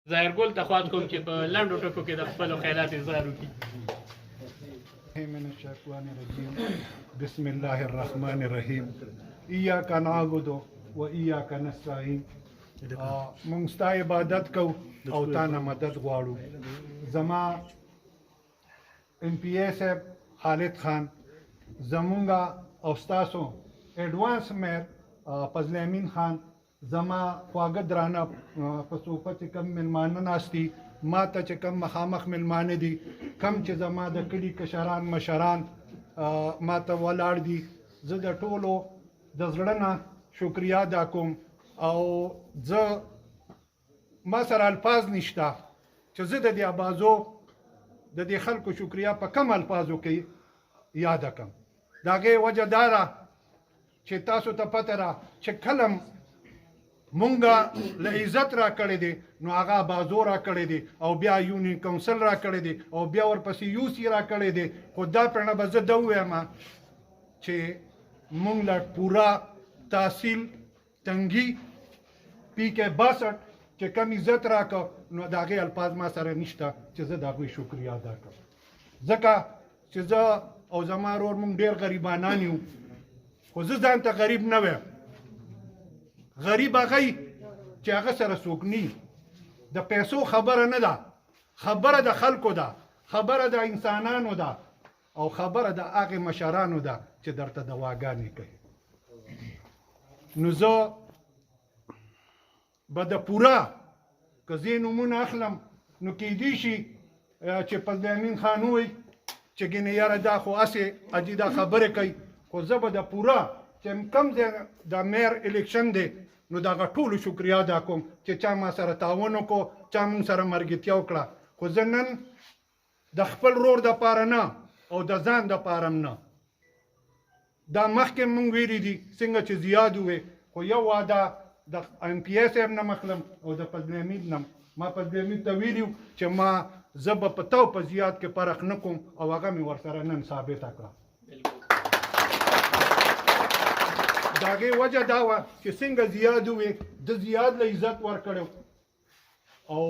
ظاهرګل ته خواست کوم چې په لنډو ټکو کې د خپلو خیالات اظهار وکړي. من الشیطان الرجیم بسم الله الرحمن الرحیم ایاک نعبد و ایاک نستعین. مونږ ستا عبادت کوو او تا نه مدد غواړو. زما ام پی اے صاحب خالد خان زمونږه او ستاسو ایڈوانس میر فضل امین خان زما خواږه درانه په صوفه چې کم مېلمانه ناست دي ما ته چې کم مخامخ مېلمانه دي کم چې زما د کلي کشران مشران ما ته ولاړ دي زه د ټولو د زړه نه شکریا ادا کوم او زه ما سره الفاظ نشته چې زه د دې آوازو د دې خلکو شکریا په کم الفاظو کې یاد کړم. د هغې وجه دا ده چې تاسو ته پته ده چې کلم مونږه له عزت را کړی دی نو هغه بازو را کړی دی او بیا یونین کونسل را کړی دی او بیا ورپسې یو سی را کړی دی. خو دا پرنه به زه ده ووایم چې مونږ له پورا تحصیل تنګي پی کې 62 چې کم عزت را کړ نو د هغې الفاظ ما سره نشته چې زه د هغوی شکریا ادا کړم. ځکه چې زه او زما ورور مونږ ډېر غریبانان یو خو زه ځان ته غریب نه وایم. غریب هغه چې هغه سره څوک نه د پیسو خبره نه ده، خبره د خلکو ده، خبره د انسانانو ده او خبره د هغې مشرانو ده چې درته دواګانې کوي. نو زه به د پوره که زه نومونه اخلم نو کیدی شي چې فضل امین خان ووایي چې ګینې یاره دا خو هسې اجي دا خبرې کوي. خو زه به د پوره چې کم ځای د میر الیکشن دی نو د هغه ټولو شکریا ادا کوم چې چا ما سره تعاون وکړو، چا مونږ سره ملګرتیا وکړه. خو زه نن د خپل رور دپاره نه او د ځان دپاره هم نه، دا مخکې مونږ ویلي دي څنګه چې زیاد ووې خو یو واده د ام پی اے صاحب نه مخلم او د فضل امین نه. ما فضل امین ته ویلي چې ما زه به په تو په زیاد کې فرق نه کوم او هغه مې ورسره نن ثابته کړه. د هغې وجه دا وه چې څنګه زیاد ووې د زیاد له عزت ورکړی او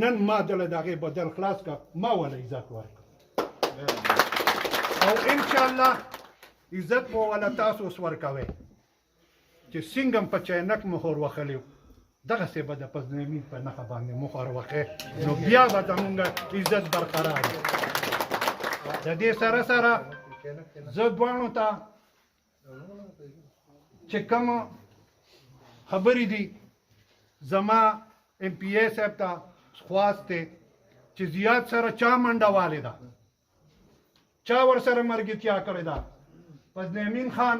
نن ما دله د هغې بدل خلاص کړه ما وله عزت ورکړه او انشاءالله عزت به وله تاسو اوس ورکوئ چې څنګه په چینک مخور وخلی دغسې به د فضل امین په نښه باندې مخور وخی نو بیا به زمونږ عزت برقرار وي. د دې سره سره زه دواړو ته چې کوم خبرې دي زما ام پی اے صاحب ته خواست دی چې زیاد سره چا منډه والې ده، چا ورسره ملګرتیا کړې ده. فضل امین خان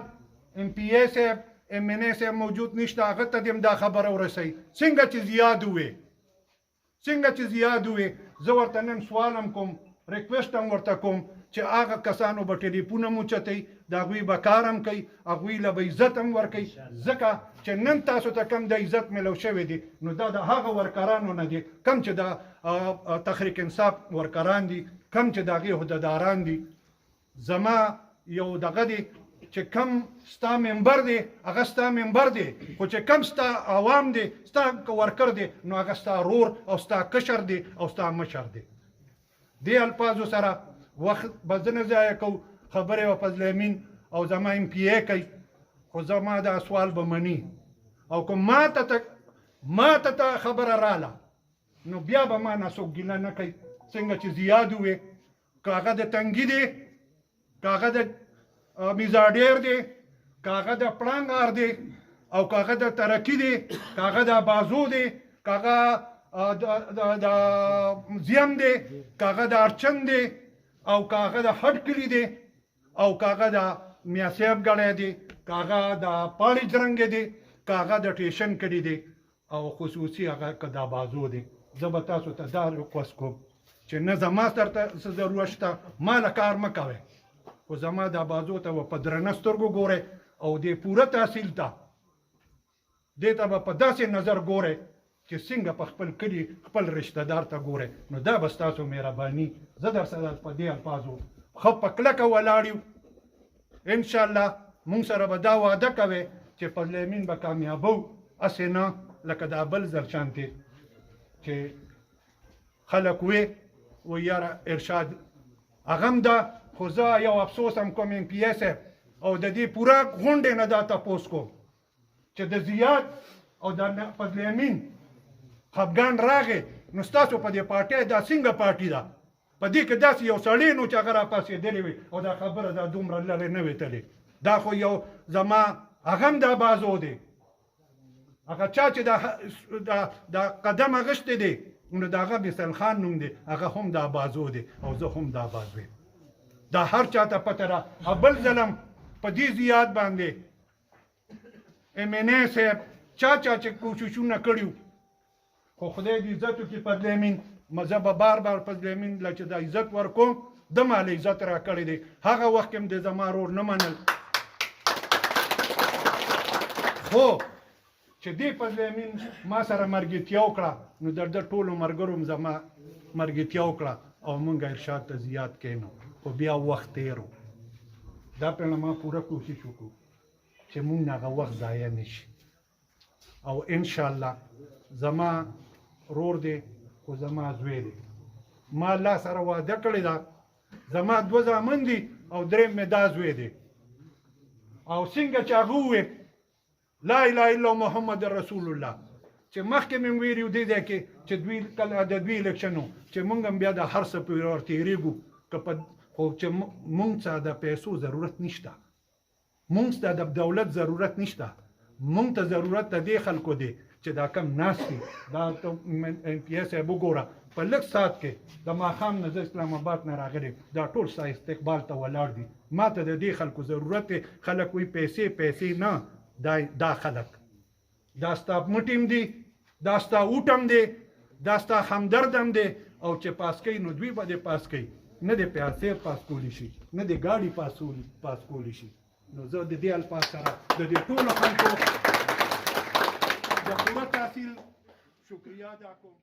ام پی اے صاحب ام این اے صاحب موجود نشته، هغه ته دې هم دا خبره ورسوي څنګه چې زیاد ووې څنګه چې زیاد ووې. زه ورته نن سوال هم کوم، ریکویسټ هم ورته کوم چې هغه کسانو به ټلیفون هم اوچتوي، د هغوی به کار هم کوي، هغوی له به عزت هم ورکوي. ځکه چې نن تاسو ته کم د عزت میلو شوی دی نو دا د هغه ورکرانو نه دی کم چې د تحریک انصاف ورکران دي، کم چې د هغې عهدهداران دي. زما یو دغه دی چې کم ستا ممبر دی هغه ستا ممبر دی، خو چې کم ستا عوام دی ستا ورکر دی نو هغه ستا رور او ستا کشر دی او ستا مشر دی. دې الفاظو سره وخت به زه نه ضایع کوو، خبرې به فضل امین او زما ام پی اے کوي خو زما دا سوال به مني او که ما ته خبره راله نو بیا به ما نه څوک ګیله نه کوي. څنګه چې زیاد ووې که هغه د تنګي دی، که هغه د میزاډیر دی، که هغه د پړانګار دی او که هغه د ترکي دی، که هغه د بازو دی، که هغه د زیم دی، که هغه د ارچن دی او که هغه د هډ کلي دی او که هغه د میاصیب ګړی دی، که هغه د پاړي جرنګې دی، که هغه د ټیشن کلي دی او خصوصي هغه که د بازو دی. زه به تاسو ته دا ریکوست کوم چې نه زما درته څه ضرورت شته ما له کار مه کوئ خو زما د بازو ته به په درنه سترګو ګورئ او دې پوره تحصیل ته دې ته به په داسې نظر ګورئ چې څنګه په خپل کلي خپل رشته دار ته ګورئ نو دا به ستاسو مهرباني. زه در سره په دې الفاظو ښه په کلکه ولاړ یو. انشاءالله مونږ سره به دا وعده کوئ چې فضل امین به کامیابو، هسې نه لکه دا بل ځل شانتې چې خلک و یاره ارشاد هغه ده، خو زه یو افسوس هم کوم ام پی اس او د دې پوره غونډې نه دا تپوس کوم چې د زیاد او د فضل امین خفګان راغی نو ستاسو په دې پارټۍ دا څنګه پارټي ده؟ په دې کې داسې یو سړی نو چې هغه راپاڅېدلی وي او دا خبره دا دومره لرې نه وي تلې. دا خو یو زما هغه هم دا بازو دی، هغه چا چې دا قدم اخیستی دی نو د هغه مثال خان نوم دی، هغه هم دا بازو دی او زه هم دا بازو یم. دا هر چا ته پته ده. بل ځلم په دې زیات باندې ام ان ای صاحب چا چې کوششونه کړي خو خدای دې عزت وکړي فضل امین، زه به بار بار فضل امین له چې دا عزت ورکوم، د مال عزت را کړی دی. هغه وخت کې هم د زما رور نه منل، خو چې دې فضل امین ما سره مرګتیا وکړه نو د ټولو ملګرو هم زما مرګتیا وکړه او مونږ ارشاد ته زیات کینو، خو بیا وخت تیر و. دا پرې ما پوره کوشش وکړو چې مونږ هغه وخت ضایع نه شي او انشاءالله زما رور دی خو زما زوی دی. ما الله سره وعده کړې ده، زما 2 زامن دي او 3 مې دا زوی دی. او څنګه چې هغه وویل لا اله الا محمد رسول الله چې مخکې مې ویلي دې ځای کې چې دوی کله د دوی الیکشن و چې مونږ هم بیا د هر څه پورې ورتېرېږو خو چې مونږ ته د پیسو ضرورت نشته، مونږ ته د دولت ضرورت نشته، مونږ ته ضرورت د دې خلکو دی چې دا کم ناست دي. دا ام پی اس صاحب وګوره په لږ ساعت کې د ماښام نه زه اسلام آباد نه راغلی، دا ټول ستا استقبال ته ولاړ دي. ما ته د دې خلکو ضرورت دی. خلک وایي پیسې نه، دا خلک دا ستا مټیم دی، دا ستا اوټم دی، دا ستا همدردم دی او چې پاس کوي نو دوی به دې پاس کوي، نه د پیسې پاس کولی شي نه د ګاډي پاس کولی شي. نو زه د دې الفاظ سره د دې ټولو خلکو د پوره تحصیل شکریه ادا کوم.